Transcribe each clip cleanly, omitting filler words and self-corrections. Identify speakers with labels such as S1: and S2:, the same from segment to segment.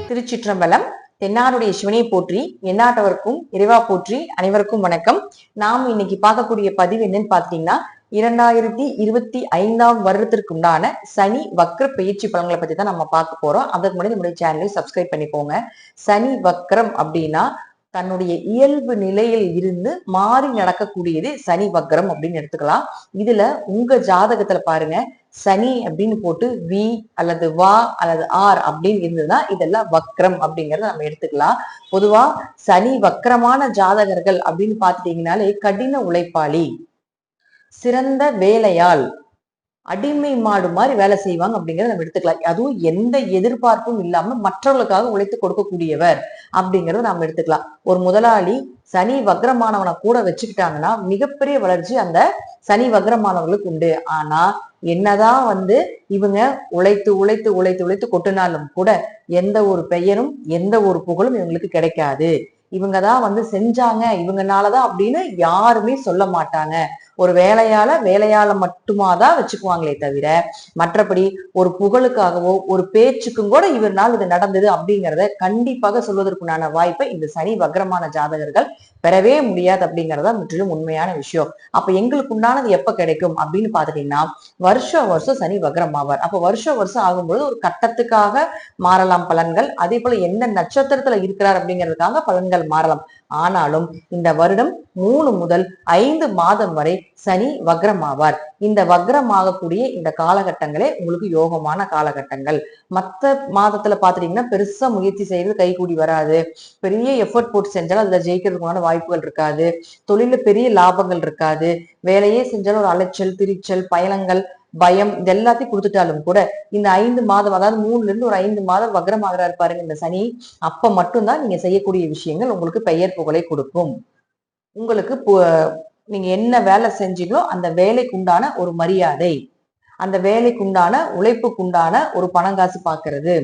S1: திருச்சிற்றம்பலம். தென்னாருடைய சிவனை போற்றி, எந்நாட்டவருக்கும் இறைவா போற்றி. அனைவருக்கும் வணக்கம். நாம் இன்னைக்கு பார்க்கக்கூடிய பதிவு என்னன்னு பாத்தீங்கன்னா, 2025 வருடத்திற்கு உண்டான சனி வக்ர பயிற்சி பலன்களை பத்தி தான் நம்ம பார்க்க போறோம். அதற்கு முன்னாடி நம்முடைய சேனலை சப்ஸ்கிரைப் பண்ணிக்கோங்க. சனி வக்ரம் அப்படின்னா தன்னுடைய இயல்பு நிலையில் இருந்து மாறி நடக்கக்கூடியது சனி வக்ரம் அப்படின்னு எடுத்துக்கலாம். இதுல உங்க ஜாதகத்துல பாருங்க, சனி அப்படின்னு போட்டு வி அல்லது வா அல்லது ஆர் அப்படின்னு இருந்ததுன்னா இதெல்லாம் வக்ரம் அப்படிங்கறத நம்ம எடுத்துக்கலாம். பொதுவா சனி வக்ரமான ஜாதகர்கள் அப்படின்னு பாத்துட்டீங்கன்னாலே கடின உழைப்பாளி, சிறந்த வேலையாள், அடிமை மாடு மாதிரி வேலை செய்வாங்க அப்படிங்கறத நம்ம எடுத்துக்கலாம். அதுவும் எந்த எதிர்பார்ப்பும் இல்லாம மற்றவர்களுக்காக உழைத்து கொடுக்கக்கூடியவர் அப்படிங்கறத நம்ம எடுத்துக்கலாம். ஒரு முதலாளி சனி வக்ரமானவனை கூட வச்சுக்கிட்டாங்கன்னா மிகப்பெரிய வளர்ச்சி அந்த சனி வக்ரமானவர்களுக்கு உண்டு. ஆனா என்னதான் இவங்க உழைத்து உழைத்து உழைத்து உழைத்து கொட்டினாலும் கூட எந்த ஒரு பெயரும் எந்த ஒரு புகழும் இவங்களுக்கு கிடைக்காது. இவங்கதான் செஞ்சாங்க, இவங்கனாலதான் அப்படின்னு யாருமே சொல்ல மாட்டாங்க. ஒரு வேலையால மட்டுமாதான் வச்சுக்குவாங்களே தவிர மற்றபடி ஒரு புகழுக்காகவோ ஒரு பேச்சுக்கும் கூட இவர்னால் இது நடந்தது அப்படிங்கிறத கண்டிப்பாக சொல்வதற்குண்டான வாய்ப்பை இந்த சனி வக்ரமான ஜாதகர்கள் பெறவே முடியாது அப்படிங்கறத முற்றிலும் உண்மையான விஷயம். அப்ப எங்களுக்கு உண்டானது எப்ப கிடைக்கும் அப்படின்னு பாத்துட்டீங்கன்னா, வருஷம் சனி வக்ரம் ஆவார். அப்ப வருஷம் ஆகும்போது ஒரு கட்டத்துக்காக மாறலாம் பலன்கள். அதே போல எந்த நட்சத்திரத்துல இருக்கிறார் அப்படிங்கிறதுக்காக பலன்கள் மாறலாம். ஆனாலும் இந்த வருடம் 3 முதல் 5 மாதம் வரை சனி வக்ரம் ஆவார். இந்த வக்ரம் ஆகக்கூடிய இந்த காலகட்டங்களே உங்களுக்கு யோகமான காலகட்டங்கள். மத்த மாதத்துல பாத்துட்டீங்கன்னா பெருசா முயற்சி செய்யறது கைகூடி வராது. பெரிய எஃபர்ட் போட்டு செஞ்சாலும் அதுல ஜெயிக்கிறதுக்கான வாய்ப்புகள் இருக்காது. தொழில பெரிய லாபங்கள் இருக்காது. வேலையே செஞ்சாலும் ஒரு அலைச்சல், திரிச்சல், பயணங்கள், பயம் இது எல்லாத்தையும் கொடுத்துட்டாலும் கூட இந்த 5 மாதம், அதாவது 3ல இருந்து ஒரு 5 மாதம் வக்ரம் ஆகிறாரு பாருங்க இந்த சனி, அப்ப மட்டும்தான் நீங்க செய்யக்கூடிய விஷயங்கள் உங்களுக்கு பெயர் புகழை கொடுக்கும். உங்களுக்கு நீங்க என்ன வேலை செஞ்சீங்களோ அந்த வேலைக்கு உண்டான ஒரு மரியாதை, அந்த வேலைக்கு உண்டான உழைப்புக்கு உண்டான ஒரு பணங்காசு பாக்குறது,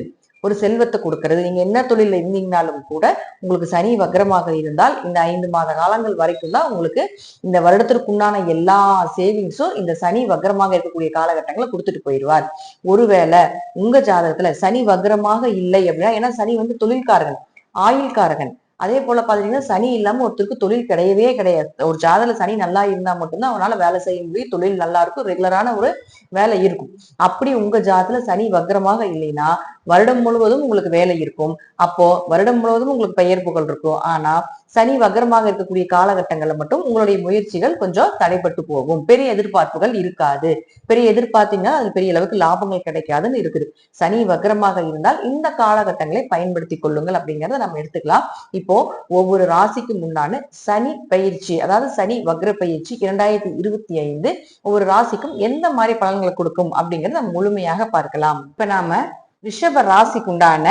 S1: ஒரு செல்வத்தை கொடுக்கறது. நீங்க என்ன தொழில இருந்தீங்கனாலும் கூட உங்களுக்கு சனி வக்ரமாக இருந்தால் இந்த 5 மாத காலங்கள் வரைக்கும் தான் உங்களுக்கு இந்த வருடத்திற்குண்டான எல்லா சேவிங்ஸும் இந்த சனி வக்ரமாக இருக்கக்கூடிய காலகட்டங்களை கொடுத்துட்டு போயிடுவார். ஒருவேளை உங்க ஜாதகத்துல சனி வக்ரமாக இல்லை அப்படின்னா, ஏன்னா சனி தொழில்காரகன், ஆயுள்காரகன். அதே போல பாத்தீங்கன்னா சனி இல்லாம ஒருத்தருக்கு தொழில் கிடையவே கிடையாது. ஒரு ஜாதகத்துல சனி நல்லா இருந்தா மட்டும்தான் அவனால வேலை செய்ய முடியும், தொழில் நல்லா இருக்கும், ரெகுலரான ஒரு வேலை இருக்கும். அப்படி உங்க ஜாதகத்துல சனி வக்ரமாக இல்லைன்னா வருடம் முழுவதும் உங்களுக்கு வேலை இருக்கும். அப்போ வருடம் முழுவதும் உங்களுக்கு பெயர் புகழ் இருக்கும். ஆனா சனி வக்ரமாக இருக்கக்கூடிய காலகட்டங்கள்ல மட்டும் உங்களுடைய முயற்சிகள் கொஞ்சம் தடைப்பட்டு போகும். பெரிய எதிர்பார்ப்புகள் இருக்காது. பெரிய எதிர்பார்த்தீங்கன்னா அது பெரிய அளவுக்கு லாபங்கள் கிடைக்காதுன்னு இருக்குது. சனி வக்ரமாக இருந்தால் இந்த காலகட்டங்களை பயன்படுத்தி கொள்ளுங்கள் அப்படிங்கறத நம்ம எடுத்துக்கலாம். இப்போ ஒவ்வொரு ராசிக்கு முன்னான சனி பயிற்சி, அதாவது சனி வக்ர பயிற்சி 2025 ஒவ்வொரு ராசிக்கும் எந்த மாதிரி பலன்களை கொடுக்கும் அப்படிங்கறத நம்ம முழுமையாக பார்க்கலாம். இப்ப நாம ரிஷப ராசிக்கு உண்டான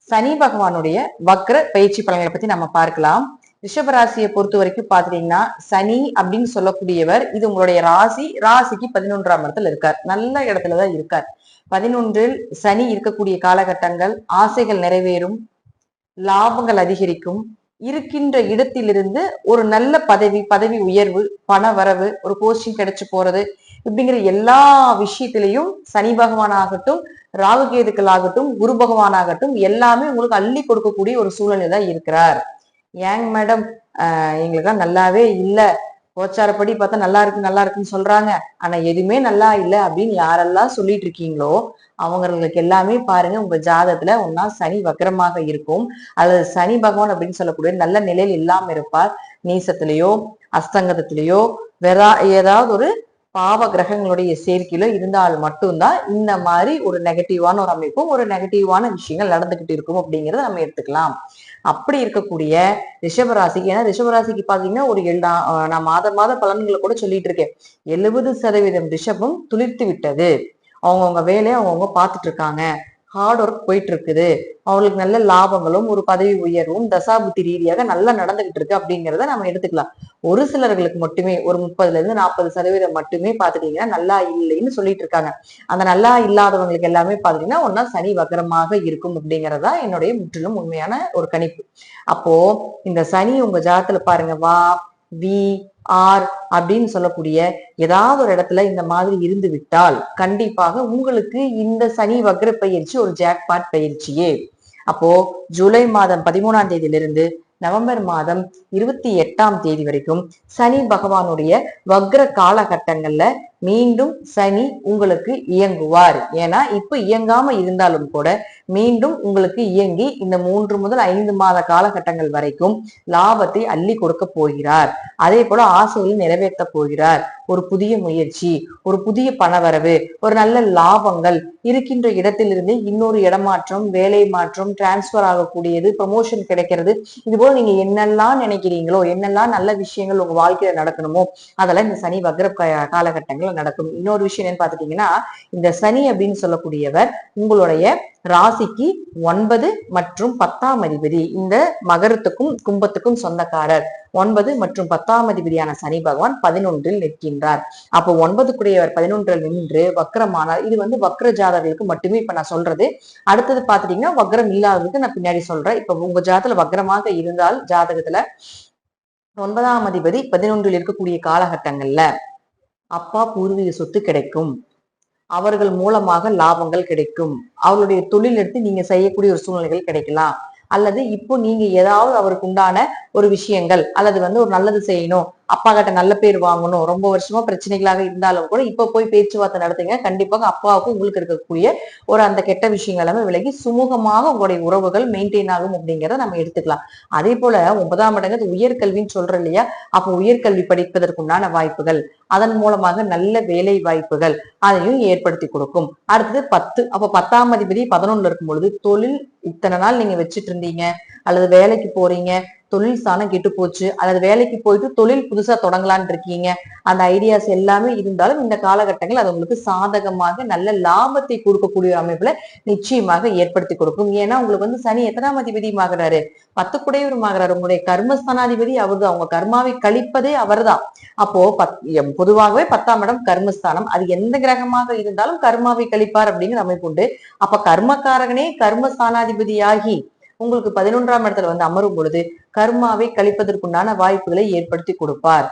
S1: சனி பகவானுடைய வக்ர பயிற்சி பலன்களை பத்தி நம்ம பார்க்கலாம். ரிஷபராசியை பொறுத்த வரைக்கும் பாத்தீங்கன்னா சனி அப்படின்னு சொல்லக்கூடியவர் இது உங்களுடைய ராசிக்கு 11ஆம் இடத்துல இருக்கார். நல்ல இடத்துலதான் இருக்கார். 11ல் சனி இருக்கக்கூடிய காலகட்டங்கள் ஆசைகள் நிறைவேறும், லாபங்கள் அதிகரிக்கும், இருக்கின்ற இடத்திலிருந்து ஒரு நல்ல பதவி உயர்வு, பண வரவு, ஒரு போஸ்டிங் கிடைச்சு போறது இப்படிங்கிற எல்லா விஷயத்திலையும் சனி பகவான் ஆகட்டும், ராகு கேதுக்கள் ஆகட்டும், குரு பகவான் ஆகட்டும் எல்லாமே உங்களுக்கு அள்ளி கொடுக்கக்கூடிய ஒரு சூழ்நிலை தான் இருக்கிறார். ஏங்க மேடம் எங்களுக்கெல்லாம் நல்லாவே இல்லை, கோச்சாரப்படி பார்த்தா நல்லா இருக்குன்னு சொல்றாங்க, ஆனா எதுவுமே நல்லா இல்லை அப்படின்னு யாரெல்லாம் சொல்லிட்டு இருக்கீங்களோ அவங்களுக்கு எல்லாமே பாருங்க உங்க ஜாதகத்துல ஒன்னா சனி வக்ரமாக இருக்கும், அல்லது சனி பகவான் அப்படின்னு சொல்லக்கூடிய நல்ல நிலையில் இல்லாம இருப்பார். நீசத்திலேயோ அஸ்தங்கத்திலேயோ ஏதாவது ஒரு பாவ கிரகங்களுடைய சேர்க்கையில இருந்தால் மட்டும்தான் இந்த மாதிரி ஒரு நெகட்டிவான ஒரு அமைப்பும் ஒரு நெகட்டிவான விஷயங்கள் நடந்துகிட்டு இருக்கும் அப்படிங்கிறத நம்ம எடுத்துக்கலாம். அப்படி இருக்கக்கூடிய ரிஷபராசிக்கு, ஏன்னா ரிஷபராசிக்கு பாத்தீங்கன்னா ஒரு நான் மாத பலன்களை கூட சொல்லிட்டு இருக்கேன். 70% ரிஷபம் துளிர்த்து விட்டது. அவங்கவுங்க வேலையை அவங்கவுங்க பார்த்துட்டு இருக்காங்க. ஹார்ட் ஒர்க் போயிட்டு இருக்குது. அவங்களுக்கு நல்ல லாபங்களும் ஒரு பதவி உயர்வும் தசாபுத்தி ரீதியாக நல்லா நடந்துகிட்டு இருக்கு அப்படிங்கிறத நம்ம எடுத்துக்கலாம். ஒரு சிலர்களுக்கு மட்டுமே ஒரு 30ல இருந்து 40% மட்டுமே பாத்துட்டீங்கன்னா நல்லா இல்லைன்னு சொல்லிட்டு இருக்காங்க. அந்த நல்லா இல்லாதவங்களுக்கு எல்லாமே பாத்தீங்கன்னா ஒன்னா சனி வக்ரமாக இருக்கும் அப்படிங்கறதா என்னுடைய முற்றிலும் உண்மையான ஒரு கணிப்பு. அப்போ இந்த சனி உங்க ஜாதத்துல பாருங்க வா வி ஆர் அப்படின்னு சொல்லக்கூடிய ஏதாவது ஒரு இடத்துல இந்த மாதிரி இருந்து விட்டால் கண்டிப்பாக உங்களுக்கு இந்த சனி வக்ர பயிற்சி ஒரு ஜாக்பாட் பயிற்சியே. அப்போ ஜூலை மாதம் 13ஆம் தேதியிலிருந்து நவம்பர் மாதம் 28ஆம் தேதி வரைக்கும் சனி பகவானுடைய வக்ர காலகட்டங்கள்ல மீண்டும் சனி உங்களுக்கு இயங்குவார். ஏன்னா இப்ப இயங்காம இருந்தாலும் கூட மீண்டும் உங்களுக்கு இயங்கி இந்த 3 முதல் 5 மாத காலகட்டங்கள் வரைக்கும் லாபத்தை அள்ளி கொடுக்க போகிறார். அதே போல ஆசையை நிறைவேற்ற போகிறார். ஒரு புதிய முயற்சி, ஒரு புதிய பணவரவு, ஒரு நல்ல லாபங்கள், இருக்கின்ற இடத்திலிருந்து இன்னொரு இடமாற்றம், வேலை மாற்றம், டிரான்ஸ்பர் ஆகக்கூடியது, ப்ரமோஷன் கிடைக்கிறது. இது போல நீங்க என்னெல்லாம் நினைக்கிறீங்களோ, என்னெல்லாம் நல்ல விஷயங்கள் உங்க வாழ்க்கையில நடக்கணுமோ அதெல்லாம் இந்த சனி வக்ர காலகட்டங்கள் நடக்கும். இன்னொரு விஷயம் என்னன்னு பாத்துட்டீங்கன்னா, இந்த சனி அப்படின்னு சொல்லக்கூடியவர் உங்களுடைய ராசிக்கு 9 மற்றும் 10ஆம் அதிபதி. இந்த மகரத்துக்கும் கும்பத்துக்கும் சொந்தக்காரர். 9 மற்றும் 10ஆம் அதிபதியான சனி பகவான் 11ல் நிற்கின்றார். அப்போ 9 11ல் நின்று வக்ரமானார். இது வக்ர ஜாதகர்களுக்கு மட்டுமே இப்ப நான் சொல்றது. அடுத்தது பாத்துட்டீங்கன்னா வக்ரம் இல்லாததுக்கு நான் பின்னாடி சொல்றேன். இப்ப உங்க ஜாதகத்துல வக்ரமாக இருந்தால் ஜாதகத்துல 9ஆம் அதிபதி 11ல் இருக்கக்கூடிய காலகட்டங்கள்ல அப்பா பூர்வீக சொத்து கிடைக்கும். அவர்கள் மூலமாக லாபங்கள் கிடைக்கும். அவருடைய தொழில் எடுத்து நீங்க செய்யக்கூடிய ஒரு சூழ்நிலைகள் கிடைக்கலாம். அல்லது இப்போ நீங்க ஏதாவது அவருக்கு உண்டான ஒரு விஷயங்கள் அல்லது ஒரு நல்லது செய்யணும், அப்பா கிட்ட நல்ல பேர் வாங்கணும், ரொம்ப வருஷமா பிரச்சனைகளாக இருந்தாலும் கூட இப்ப போய் பேச்சுவார்த்தை நடத்துங்க. கண்டிப்பாக அப்பாவுக்கும் உங்களுக்கு இருக்கக்கூடிய ஒரு அந்த கெட்ட விஷயங்கள் எல்லாமே விலகி சுமூகமாக உங்களுடைய உறவுகள் மெயின்டைன் ஆகும் அப்படிங்கிறத நம்ம எடுத்துக்கலாம். அதே போல 9ஆம் இடங்கிறது உயர்கல்வின்னு சொல்றோம் இல்லையா? அப்போ உயர்கல்வி படிப்பதற்குண்டான வாய்ப்புகள், அதன் மூலமாக நல்ல வேலை வாய்ப்புகள் அதையும் ஏற்படுத்தி கொடுக்கும். அடுத்தது 10. அப்ப 10ஆம் அதிபதி 11ல் இருக்கும் பொழுது தொழில் இத்தனை நாள் நீங்க வச்சுட்டு இருந்தீங்க, அல்லது வேலைக்கு போறீங்க, தொழில் ஸ்தானம் கெட்டு போச்சு, அல்லது வேலைக்கு போயிட்டு தொழில் புதுசா தொடங்கலான்னு இருக்கீங்க, அந்த ஐடியாஸ் எல்லாமே இருந்தாலும் இந்த காலகட்டங்கள் அது உங்களுக்கு சாதகமாக நல்ல லாபத்தை கொடுக்கக்கூடிய அமைப்புல நிச்சயமாக ஏற்படுத்தி கொடுக்கும். ஏன்னா உங்களுக்கு சனி எத்தனாம் அதிபதியும் ஆகிறாரு? 10 குடையவரும் ஆகிறாரு. உங்களுடைய கர்மஸ்தானாதிபதி அவர்தான். அவங்க கர்மாவை கழிப்பதே அவர்தான். அப்போ பொதுவாகவே 10ஆம் இடம் கர்மஸ்தானம். அது எந்த கிரகமாக இருந்தாலும் கர்மாவை கழிப்பார் அப்படிங்கிற அமைப்பு உண்டு. அப்ப கர்மக்காரகனே கர்மஸ்தானாதிபதியாகி உங்களுக்கு 11ஆம் இடத்துல அமரும் பொழுது கர்மாவை கழிப்பதற்குண்டான வாய்ப்புகளை ஏற்படுத்தி கொடுப்பார்.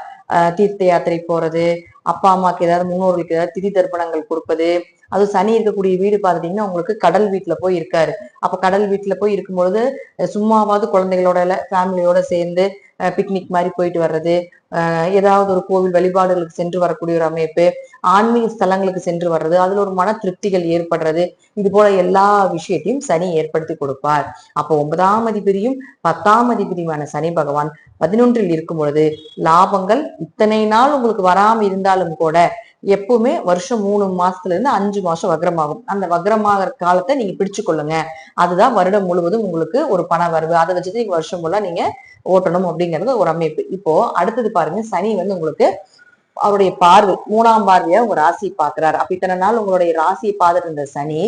S1: தீர்த்த யாத்திரை போறது, அப்பா அம்மாக்கு ஏதாவது முன்னோர்களுக்கு ஏதாவது திதி தர்ப்பணங்கள் கொடுப்பது. அது சனி இருக்கக்கூடிய வீடு பாத்துட்டீங்கன்னா உங்களுக்கு கடல் வீட்டுல போய் இருக்காரு. அப்ப கடல் வீட்டுல போய் இருக்கும்பொழுது சும்மாவாவது குழந்தைகளோட ஃபேமிலியோட சேர்ந்து பிக்னிக் மாதிரி போயிட்டு வர்றது, ஏதாவது ஒரு கோவில் வழிபாடுகளுக்கு சென்று வரக்கூடிய ஒரு அமைப்பு, ஆன்மீக ஸ்தலங்களுக்கு சென்று வர்றது, அதுல ஒரு மன திருப்திகள் ஏற்படுறது, இது போல எல்லா விஷயத்தையும் சனி ஏற்படுத்தி கொடுப்பார். அப்போ 9ஆம் அதிபதியும் 10ஆம் அதிபதியுமான சனி பகவான் 11ல் இருக்கும் பொழுது லாபங்கள் இத்தனை நாள் உங்களுக்கு வராம இருந்தாலும் கூட எப்பவுமே வருஷம் 3 மாசத்துல இருந்து 5 மாசம் வக்ரமாகும். அந்த வக்ரமாகிற காலத்தை நீங்க பிடிச்சு கொள்ளுங்க. அதுதான் வருடம் முழுவதும் உங்களுக்கு ஒரு பண வரவு. அதை வச்சுட்டு நீங்க வருஷம் ஃபுல்லா நீங்க ஓட்டணும் அப்படிங்கிறது ஒரு அமைப்பு. இப்போ அடுத்தது பாருங்க, சனி உங்களுக்கு அவருடைய பார்வை 3ஆம் பார்வையா உங்க ராசியை பாக்குறாரு. அப்ப இத்தனை நாள் உங்களுடைய ராசியை பார்த்துட்டு இருந்த சனி,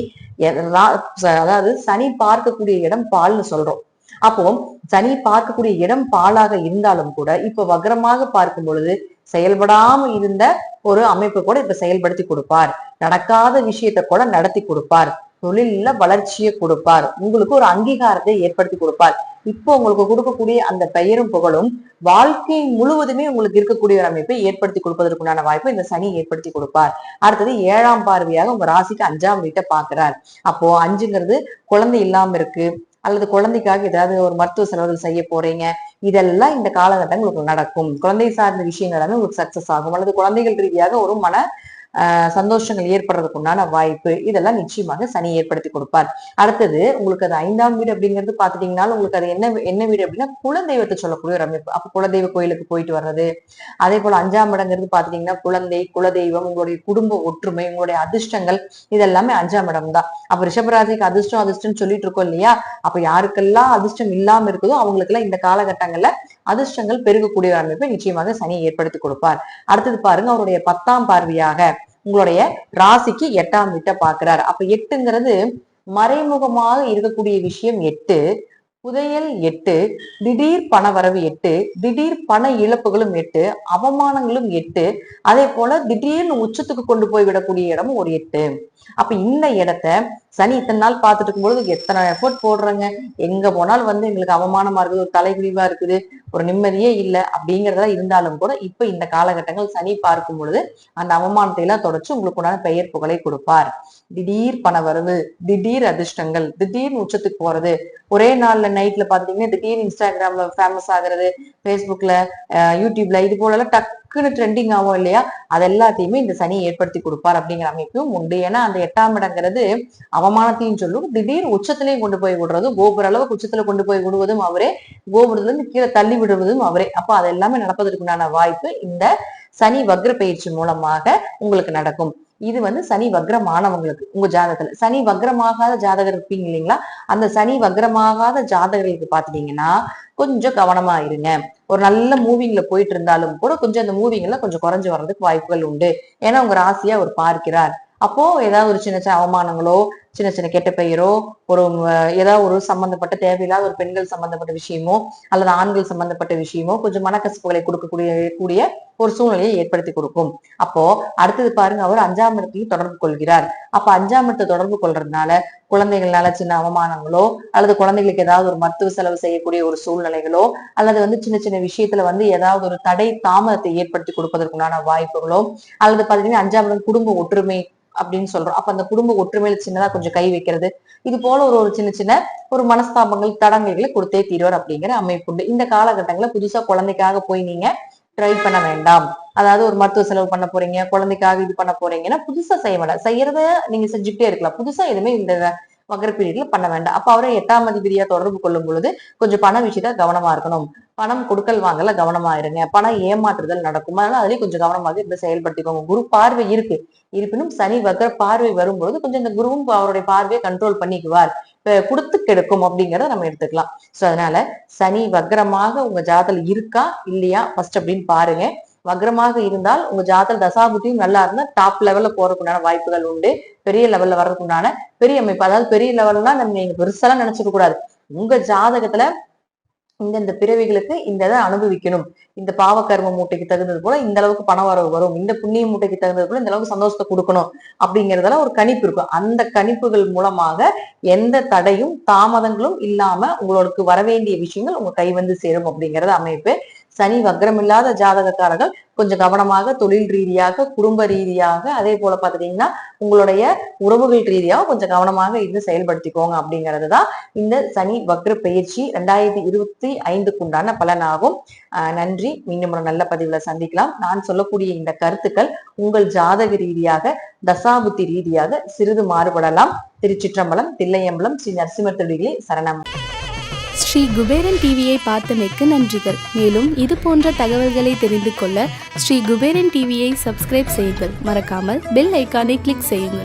S1: அதாவது சனி பார்க்கக்கூடிய இடம் பால்னு சொல்றோம். அப்போ சனி பார்க்கக்கூடிய இடம் பாலாக இருந்தாலும் கூட இப்ப வக்ரமாக பார்க்கும் பொழுது செயல்படாம இருந்த ஒரு அமைப்பு கூட இப்ப செயல்படுத்தி கொடுப்பார். நடக்காத விஷயத்த கூட நடத்தி கொடுப்பார். தொழில வளர்ச்சியை கொடுப்பார். உங்களுக்கு ஒரு அங்கீகாரத்தை ஏற்படுத்தி கொடுப்பார். இப்போ உங்களுக்கு கொடுக்கக்கூடிய அந்த பெயரும் புகழும் வாழ்க்கை முழுவதுமே உங்களுக்கு இருக்கக்கூடிய ஒரு அமைப்பை ஏற்படுத்தி கொடுப்பதற்குண்டான வாய்ப்பை இந்த சனி ஏற்படுத்தி கொடுப்பார். அடுத்தது 7ஆம் பார்வையாக உங்க ராசிக்கு 5ஆம் வீட்டை பாக்குறார். அப்போ 5ங்கிறது குழந்தை இல்லாம இருக்கு, அல்லது குழந்தைக்காக ஏதாவது ஒரு மருத்துவ செலவுகள் செய்ய போறீங்க, இதெல்லாம் இந்த காலகட்டங்கள் உங்களுக்கு நடக்கும். குழந்தை சார்ந்த விஷயங்கள் எல்லாமே உங்களுக்கு சக்சஸ் ஆகும். அல்லது குழந்தைகள் ரீதியாக ஒரு மன சந்தோஷங்கள் ஏற்படுறதுக்கு உண்டான வாய்ப்பு, இதெல்லாம் நிச்சயமாக சனி ஏற்படுத்தி கொடுப்பார். அடுத்தது உங்களுக்கு அது 5ஆம் வீடு அப்படிங்கிறது பாத்துட்டீங்கன்னா உங்களுக்கு அது என்ன வீடு அப்படின்னா குலதெய்வத்தை சொல்லக்கூடிய ஒரு அமைப்பு. அப்ப குலதெய்வ கோயிலுக்கு போயிட்டு வர்றது. அதே போல 5ஆம் இடங்கிறது பாத்துட்டீங்கன்னா குழந்தை, குலதெய்வம், உங்களுடைய குடும்ப ஒற்றுமை, உங்களுடைய அதிர்ஷ்டங்கள், இதெல்லாமே 5ஆம் இடம் தான். அப்ப ரிஷபராசிக்கு அதிர்ஷ்டம் சொல்லிட்டு இருக்கோம் இல்லையா? அப்ப யாருக்கெல்லாம் அதிர்ஷ்டம் இல்லாம இருக்குதோ அவங்களுக்கு எல்லாம் இந்த காலகட்டங்கள்ல அதிர்ஷ்டங்கள் பெருகக்கூடிய ஒரு அமைப்பை நிச்சயமாக சனி ஏற்படுத்தி கொடுப்பார். அடுத்தது பாருங்க, அவருடைய 10ஆம் பார்வையாக உங்களுடைய ராசிக்கு 8ஆம் வீட்டை பாக்குறாரு. அப்ப 8ங்கிறது மறைமுகமாக இருக்கக்கூடிய விஷயம் 8, புதையல் 8, திடீர் பண வரவு 8, திடீர் பண இழப்புகளும் 8, அவமானங்களும் 8, அதே போல திடீர்னு உச்சத்துக்கு கொண்டு போய் விடக்கூடிய இடமும் ஒரு 8. அப்ப இந்த இடத்த சனி இத்தனை நாள் பார்த்துட்டு இருக்கும்பொழுது எத்தனை எஃபோர்ட் போடுறேங்க, எங்க போனாலும் வந்து எங்களுக்கு அவமானமா இருக்குது, ஒரு தலைகுனிவா இருக்குது, ஒரு நிம்மதியே இல்லை அப்படிங்கிறதா இருந்தாலும் கூட இப்ப இந்த காலகட்டங்கள் சனி பார்க்கும் பொழுது அந்த அவமானத்தை எல்லாம் தொடச்சு உங்களுக்கு உண்டான பெயர் புகழை கொடுப்பார். திடீர் பண வரவு, திடீர் அதிர்ஷ்டங்கள், திடீர்னு உச்சத்துக்கு போறது, ஒரே நாள்ல நைட்ல பாத்தீங்கன்னா திடீர்னு இன்ஸ்டாகிராம்ல ஃபேமஸ் ஆகுறது, ஃபேஸ்புக்ல, யூடியூப்ல இது போல எல்லாம் டக்குன்னு ட்ரெண்டிங் ஆகும் இல்லையா, அது எல்லாத்தையுமே இந்த சனி ஏற்படுத்தி கொடுப்பார் அப்படிங்கிற அமைப்பும் உண்டு. ஏன்னா அந்த 8ஆம் இடங்கிறது அவமானத்தையும் சொல்லும், திடீர் உச்சத்திலையும் கொண்டு போய் விடுறதும், கோபுர அளவுக்கு உச்சத்துல கொண்டு போய் விடுவதும் அவரே, கோபுரத்துல இருந்து கீழே தள்ளி விடுவதும் அவரே. அப்ப அது எல்லாமே நடப்பதற்குண்டான வாய்ப்பு இந்த சனி வக்ர பயிற்சி மூலமாக உங்களுக்கு நடக்கும். இது வந்து சனி வக்ரமானவங்களுக்கு உங்க ஜாதகத்துல. சனி வக்ரமாகாத ஜாதகர் இருப்பீங்க இல்லைங்களா, அந்த சனி வக்ரமாகாத ஜாதகர்களுக்கு பாத்துட்டீங்கன்னா கொஞ்சம் கவனமா இருங்க. ஒரு நல்ல மூவிங்ல போயிட்டு இருந்தாலும் கூட கொஞ்சம் அந்த மூவிங்ல கொஞ்சம் குறைஞ்சு வர்றதுக்கு வாய்ப்புகள் உண்டு. ஏன்னா உங்க ராசியா அவர் பார்க்கிறார். அப்போ ஏதாவது ஒரு சின்ன சின்ன அவமானங்களோ, சின்ன சின்ன கெட்ட பெயரோ, ஒரு ஏதாவது ஒரு சம்பந்தப்பட்ட தேவையில்லாத ஒரு பெண்கள் சம்பந்தப்பட்ட விஷயமோ அல்லது ஆண்கள் சம்பந்தப்பட்ட விஷயமோ கொஞ்சம் மனக்கசப்புகளை கொடுக்கக்கூடிய ஒரு சூழ்நிலையை ஏற்படுத்தி கொடுக்கும். அப்போ அடுத்தது பாருங்க, அவர் 5ஆம் இடத்தையும் தொடர்பு கொள்கிறார். அப்ப 5ஆம் இடத்தை தொடர்பு கொள்றதுனால குழந்தைகள்னால சின்ன அவமானங்களோ அல்லது குழந்தைகளுக்கு ஏதாவது ஒரு மருத்துவ செலவு செய்யக்கூடிய ஒரு சூழ்நிலைகளோ அல்லது வந்து சின்ன சின்ன விஷயத்துல வந்து ஏதாவது ஒரு தடை தாமதத்தை ஏற்படுத்தி கொடுப்பதற்குண்டான வாய்ப்புகளோ, அல்லது பாத்தீங்கன்னா 5ஆம் இடம் குடும்ப ஒற்றுமை அப்படின்னு சொல்றோம். அப்ப அந்த குடும்ப ஒற்றுமையில சின்னதா கொஞ்சம் கை வைக்கிறது, இது போல ஒரு சின்ன சின்ன ஒரு மனஸ்தாபங்கள் தடங்கல்களை கொடுத்தே தீர்வார் அப்படிங்கிற அமைப்பு உண்டு. இந்த காலகட்டங்களில் புதுசா குழந்தைக்காக போய் நீங்க ட்ரை பண்ண வேண்டாம். அதாவது ஒரு மருத்துவ செலவு பண்ண போறீங்க, குழந்தைக்காக இது பண்ண போறீங்கன்னா புதுசா செய்ய வேண்டாம். செய்யறத நீங்க செஞ்சுக்கிட்டே இருக்கலாம், புதுசா எதுவுமே இந்த வக்ர பீரியட்ல பண்ண வேண்டாம். அப்ப அவரை 8ஆம் அதிபதியா தொடர்பு கொள்ளும் பொழுது கொஞ்சம் பண விஷயத்த கவனமா இருக்கணும். பணம் கொடுக்கல் வாங்கல கவனமா இருங்க. பணம் ஏமாற்றுதல் நடக்கும், அதனால அதுலயும் கொஞ்சம் கவனமாக இருந்து செயல்படுத்திக்கோங்க. குரு பார்வை இருக்கு, இருப்பினும் சனி வக்ர பார்வை வரும்பொழுது கொஞ்சம் இந்த குருவும் அவருடைய பார்வையை கண்ட்ரோல் பண்ணிக்குவார், கொடுத்து கெடுக்கும் அப்படிங்கிறத நம்ம எடுத்துக்கலாம். சோ அதனால சனி வக்ரமாக உங்க ஜாதகம் இருக்கா இல்லையா ஃபர்ஸ்ட் அப்படின்னு பாருங்க. வக்ரமாக இருந்தால் உங்க ஜாதக தசாபுத்தியும் நல்லா இருந்தா டாப் லெவல்ல போறதுக்குண்டான வாய்ப்புகள் உண்டு. பெரிய லெவல்ல வர்றதுக்குண்டான பெரிய அமைப்பு, அதாவது பெரிய லெவல்னா நம்ம நீங்க பெருசாலாம் நினைச்சுக்க கூடாது. உங்க ஜாதகத்துல இந்த பிறவிகளுக்கு இந்த இதை அனுபவிக்கணும், இந்த பாவக்கர்ம மூட்டைக்கு தகுந்தது போல இந்த அளவுக்கு பண வரவு வரும், இந்த புண்ணிய மூட்டைக்கு தகுந்தது போல இந்த அளவுக்கு சந்தோஷத்தை கொடுக்கணும் அப்படிங்கறதெல்லாம் ஒரு கணிப்பு இருக்கும். அந்த கணிப்புகள் மூலமாக எந்த தடையும் தாமதங்களும் இல்லாம உங்களுக்கு வரவேண்டிய விஷயங்கள் உங்க கை வந்து சேரும் அப்படிங்கறது அமைப்பு. சனி வக்ரம் இல்லாத ஜாதகக்காரர்கள் கொஞ்சம் கவனமாக தொழில் ரீதியாக, குடும்ப ரீதியாக, அதே போல பாத்துட்டீங்கன்னா உங்களுடைய உறவுகள் ரீதியாக கொஞ்சம் கவனமாக இருந்து செயல்படுத்திக்கோங்க அப்படிங்கிறதுதான் இந்த சனி வக்ர பயிற்சி 2025 உண்டான பலனாகும். நன்றி. மீண்டும் ஒரு நல்ல பதிவுல சந்திக்கலாம். நான் சொல்லக்கூடிய இந்த கருத்துக்கள் உங்கள் ஜாதக ரீதியாக, தசாபுத்தி ரீதியாக சிறிது மாறுபடலாம். திருச்சிற்றம்பலம், தில்லையம்பலம், ஸ்ரீ நரசிம்மர் திருடிகளே சரணம்.
S2: ஸ்ரீ குபேரன் டிவியை பார்த்தமைக்கு நன்றிகள். மேலும் இது போன்ற தகவல்களை தெரிந்து கொள்ள ஸ்ரீ குபேரன் டிவியை சப்ஸ்கிரைப் செய்யுங்கள். மறக்காமல் பெல் ஐக்கானை கிளிக் செய்யுங்கள்.